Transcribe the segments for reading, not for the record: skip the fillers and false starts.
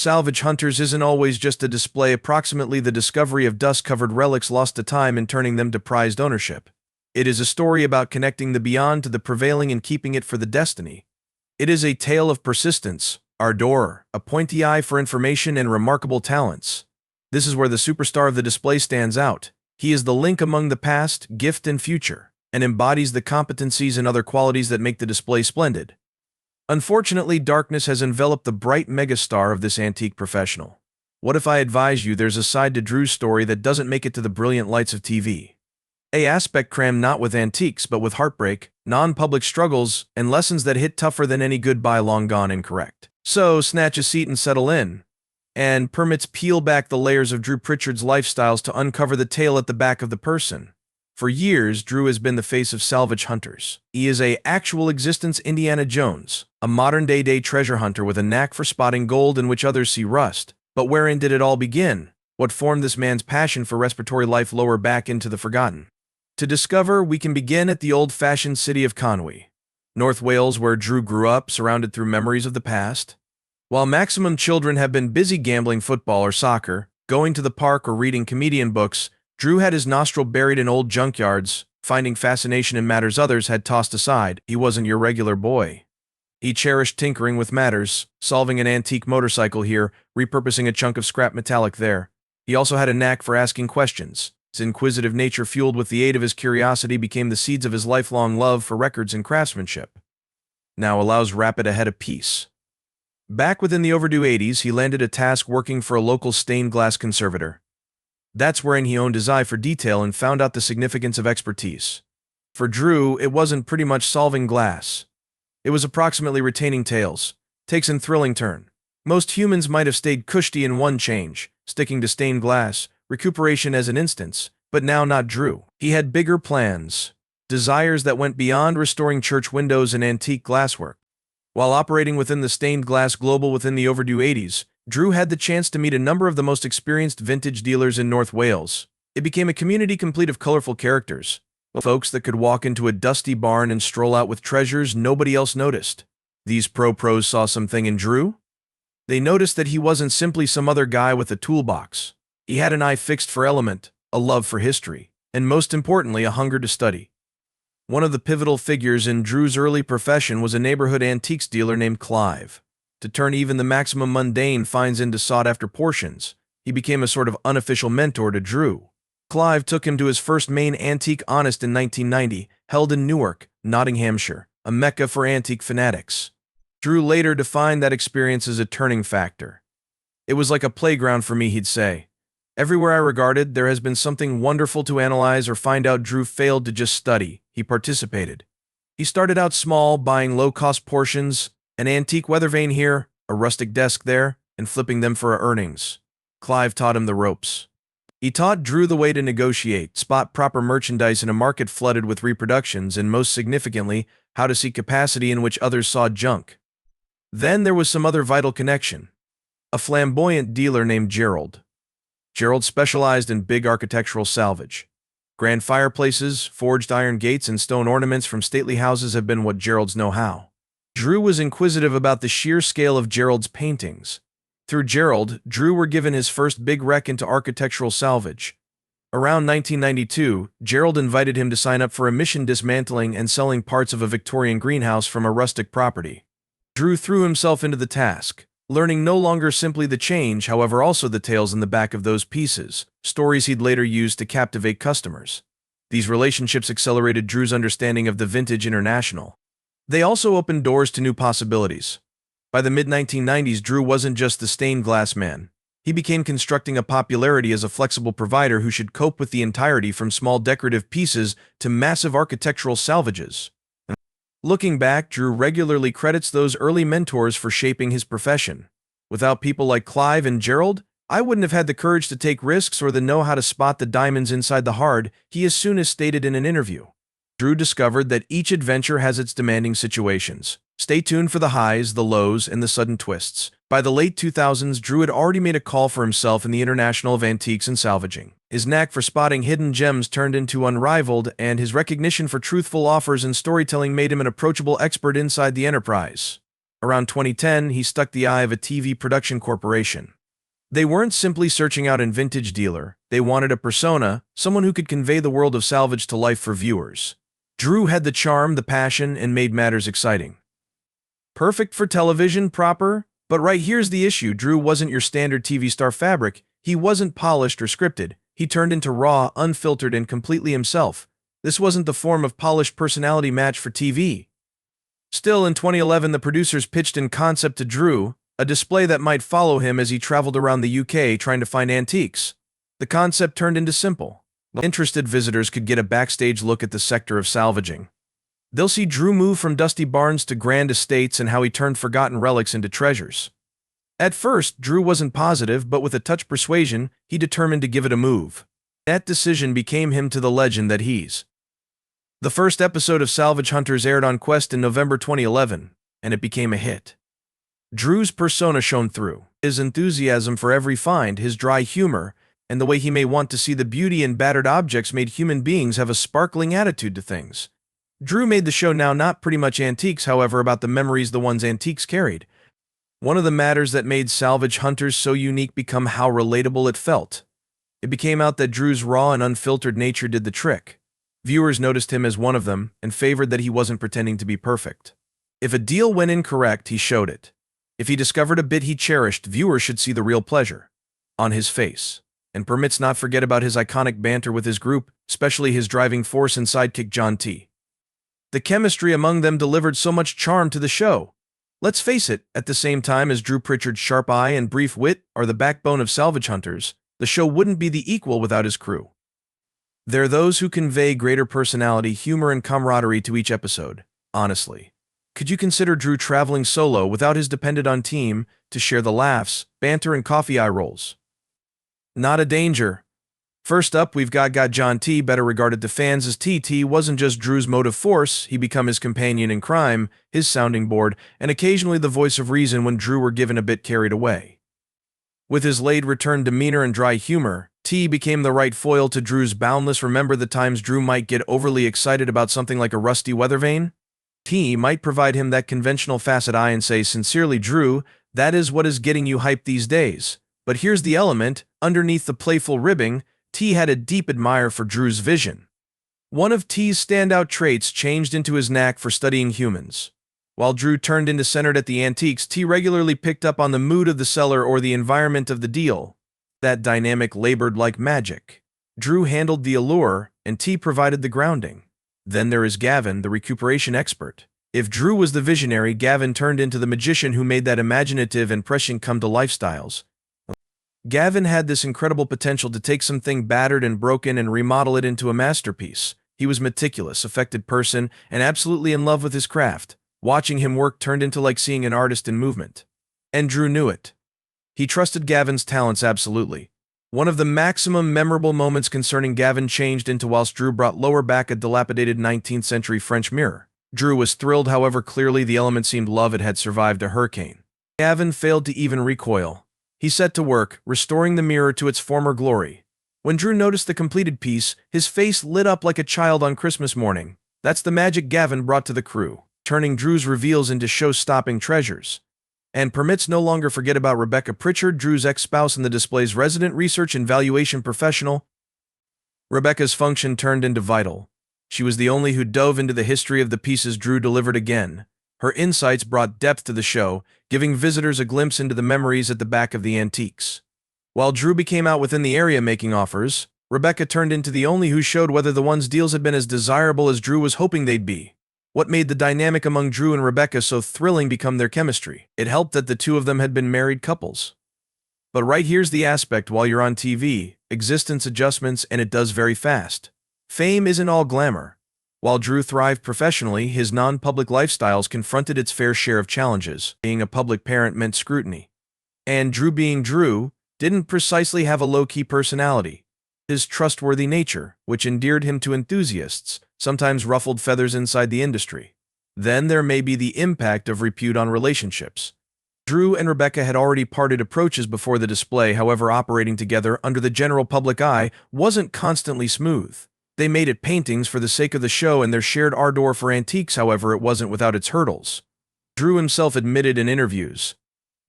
Salvage Hunters isn't always just a display, approximately the discovery of dust-covered relics lost to time and turning them to prized ownership. It is a story about connecting the beyond to the prevailing and keeping it for the destiny. It is a tale of persistence, ardor, a pointy eye for information, and remarkable talents. This is where the superstar of the display stands out. He is the link among the past, gift, and future, and embodies the competencies and other qualities that make the display splendid. Unfortunately, darkness has enveloped the bright megastar of this antique professional. What if I advise you there's a side to Drew's story that doesn't make it to the brilliant lights of TV? A aspect crammed not with antiques but with heartbreak, non-public struggles, and lessons that hit tougher than any goodbye long gone incorrect. So snatch a seat and settle in, and permits peel back the layers of Drew Pritchard's lifestyles to uncover the tale at the back of the person. For years, Drew has been the face of Salvage Hunters. He is a actual existence Indiana Jones, a modern-day treasure hunter with a knack for spotting gold in which others see rust. But wherein did it all begin? What formed this man's passion for respiratory life lower back into the forgotten? To discover, we can begin at the old-fashioned city of Conwy, North Wales, where Drew grew up, surrounded through memories of the past. While maximum children have been busy gambling football or soccer, going to the park, or reading comedian books, Drew had his nostril buried in old junkyards, finding fascination in matters others had tossed aside. He wasn't your regular boy. He cherished tinkering with matters, solving an antique motorcycle here, repurposing a chunk of scrap metallic there. He also had a knack for asking questions. His inquisitive nature, fueled with the aid of his curiosity, became the seeds of his lifelong love for records and craftsmanship. Now allows rapid ahead of peace. Back within the overdue 80s, he landed a task working for a local stained glass conservator. That's wherein he owned his eye for detail and found out the significance of expertise. For Drew, it wasn't pretty much solving glass. It was approximately retaining tales, takes and thrilling turn. Most humans might have stayed cushy in one change, sticking to stained glass, recuperation as an instance, but now not Drew. He had bigger plans, desires that went beyond restoring church windows and antique glasswork. While operating within the stained glass global within the overdue 80s, Drew had the chance to meet a number of the most experienced vintage dealers in North Wales. It became a community complete of colorful characters, folks that could walk into a dusty barn and stroll out with treasures nobody else noticed. These pros saw something in Drew. They noticed that he wasn't simply some other guy with a toolbox. He had an eye fixed for element, a love for history, and most importantly, a hunger to study. One of the pivotal figures in Drew's early profession was a neighborhood antiques dealer named Clive. To turn even the maximum mundane finds into sought-after portions, he became a sort of unofficial mentor to Drew. Clive took him to his first main antique honest in 1990, held in Newark, Nottinghamshire, a mecca for antique fanatics. Drew later defined that experience as a turning factor. It was like a playground for me, he'd say. Everywhere I regarded, there has been something wonderful to analyze or find out. Drew failed to just study, he participated. He started out small, buying low-cost portions, an antique weather vane here, a rustic desk there, and flipping them for earnings. Clive taught him the ropes. He taught Drew the way to negotiate, spot proper merchandise in a market flooded with reproductions, and most significantly, how to see capacity in which others saw junk. Then there was some other vital connection. A flamboyant dealer named Gerald. Gerald specialized in big architectural salvage. Grand fireplaces, forged iron gates, and stone ornaments from stately houses have been what Gerald's know-how. Drew was inquisitive about the sheer scale of Gerald's paintings. Through Gerald, Drew were given his first big rec into architectural salvage. Around 1992, Gerald invited him to sign up for a mission dismantling and selling parts of a Victorian greenhouse from a rustic property. Drew threw himself into the task, learning no longer simply the change, however also the tales in the back of those pieces, stories he'd later use to captivate customers. These relationships accelerated Drew's understanding of the vintage international. They also opened doors to new possibilities. By the mid-1990s, Drew wasn't just the stained glass man. He began constructing a popularity as a flexible provider who should cope with the entirety from small decorative pieces to massive architectural salvages. Looking back, Drew regularly credits those early mentors for shaping his profession. Without people like Clive and Gerald, I wouldn't have had the courage to take risks or the know-how to spot the diamonds inside the hard, he as soon as stated in an interview. Drew discovered that each adventure has its demanding situations. Stay tuned for the highs, the lows, and the sudden twists. By the late 2000s, Drew had already made a call for himself in the international of antiques and salvaging. His knack for spotting hidden gems turned into unrivaled, and his recognition for truthful offers and storytelling made him an approachable expert inside the enterprise. Around 2010, he struck the eye of a TV production corporation. They weren't simply searching out a vintage dealer, they wanted a persona, someone who could convey the world of Salvage to life for viewers. Drew had the charm, the passion, and made matters exciting. Perfect for television proper? But right here's the issue, Drew wasn't your standard TV star fabric, he wasn't polished or scripted, he turned into raw, unfiltered, and completely himself. This wasn't the form of polished personality match for TV. Still, in 2011, the producers pitched in concept to Drew, a display that might follow him as he traveled around the UK trying to find antiques. The concept turned into simple. Interested visitors could get a backstage look at the sector of salvaging. They'll see Drew move from dusty barns to grand estates and how he turned forgotten relics into treasures. At first, Drew wasn't positive, but with a touch persuasion, he determined to give it a move. That decision became him to the legend that he's. The first episode of Salvage Hunters aired on Quest in November 2011, and it became a hit. Drew's persona shone through. His enthusiasm for every find, his dry humor, and the way he may want to see the beauty in battered objects made human beings have a sparkling attitude to things. Drew made the show now not pretty much antiques, however, about the memories the ones antiques carried. One of the matters that made Salvage Hunters so unique became how relatable it felt. It became out that Drew's raw and unfiltered nature did the trick. Viewers noticed him as one of them and favored that he wasn't pretending to be perfect. If a deal went incorrect, he showed it. If he discovered a bit he cherished, viewers should see the real pleasure on his face. And permits not forget about his iconic banter with his group, especially his driving force and sidekick John T. The chemistry among them delivered so much charm to the show. Let's face it, at the same time as Drew Pritchard's sharp eye and brief wit are the backbone of Salvage Hunters, the show wouldn't be the equal without his crew. There are those who convey greater personality, humor, and camaraderie to each episode. Honestly, could you consider Drew traveling solo without his dependent on team to share the laughs, banter, and coffee eye rolls? Not a danger. First up, we've got John T, better regarded to fans as TT, wasn't just Drew's motive force, he became his companion in crime, his sounding board, and occasionally the voice of reason when Drew were given a bit carried away. With his late-return demeanor and dry humor, T became the right foil to Drew's boundless. Remember the times Drew might get overly excited about something like a rusty weather vane? T might provide him that conventional facet eye and say, sincerely Drew, that is what is getting you hyped these days. But here's the element, underneath the playful ribbing, T had a deep admire for Drew's vision. One of T's standout traits changed into his knack for studying humans. While Drew turned into centered at the antiques, T regularly picked up on the mood of the seller or the environment of the deal. That dynamic labored like magic. Drew handled the allure, and T provided the grounding. Then there is Gavin, the recuperation expert. If Drew was the visionary, Gavin turned into the magician who made that imaginative and prescient come to lifestyles. Gavin had this incredible potential to take something battered and broken and remodel it into a masterpiece. He was meticulous, affected person, and absolutely in love with his craft. Watching him work turned into like seeing an artist in movement. And Drew knew it. He trusted Gavin's talents absolutely. One of the maximum memorable moments concerning Gavin changed into whilst Drew brought lower back a dilapidated 19th century French mirror. Drew was thrilled, however clearly the element seemed love it had survived a hurricane. Gavin failed to even recoil. He set to work, restoring the mirror to its former glory. When Drew noticed the completed piece, his face lit up like a child on Christmas morning. That's the magic Gavin brought to the crew, turning Drew's reveals into show-stopping treasures. And permits no longer forget about Rebecca Pritchard, Drew's ex-spouse and the display's resident research and valuation professional. Rebecca's function turned into vital. She was the only who dove into the history of the pieces Drew delivered again. Her insights brought depth to the show, giving visitors a glimpse into the memories at the back of the antiques. While Drew became out within the area making offers, Rebecca turned into the only who showed whether the one's deals had been as desirable as Drew was hoping they'd be. What made the dynamic among Drew and Rebecca so thrilling become their chemistry. It helped that the two of them had been married couples. But right here's the aspect: while you're on TV, existence adjustments, and it does very fast. Fame isn't all glamour. While Drew thrived professionally, his non-public lifestyles confronted its fair share of challenges. Being a public parent meant scrutiny. And Drew, being Drew, didn't precisely have a low-key personality. His trustworthy nature, which endeared him to enthusiasts, sometimes ruffled feathers inside the industry. Then there may be the impact of repute on relationships. Drew and Rebecca had already parted approaches before the display, however operating together under the general public eye wasn't constantly smooth. They made it paintings for the sake of the show and their shared ardor for antiques, however it wasn't without its hurdles. Drew himself admitted in interviews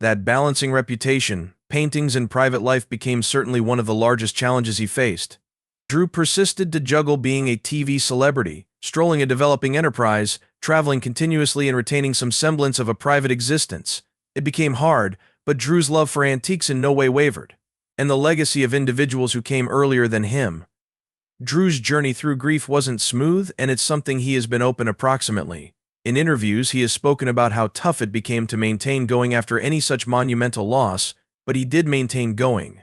that balancing reputation, paintings, and private life became certainly one of the largest challenges he faced. Drew persisted to juggle being a TV celebrity, strolling a developing enterprise, traveling continuously, and retaining some semblance of a private existence. It became hard, but Drew's love for antiques in no way wavered, and the legacy of individuals who came earlier than him. Drew's journey through grief wasn't smooth, and it's something he has been open approximately. In interviews, he has spoken about how tough it became to maintain going after any such monumental loss, but he did maintain going.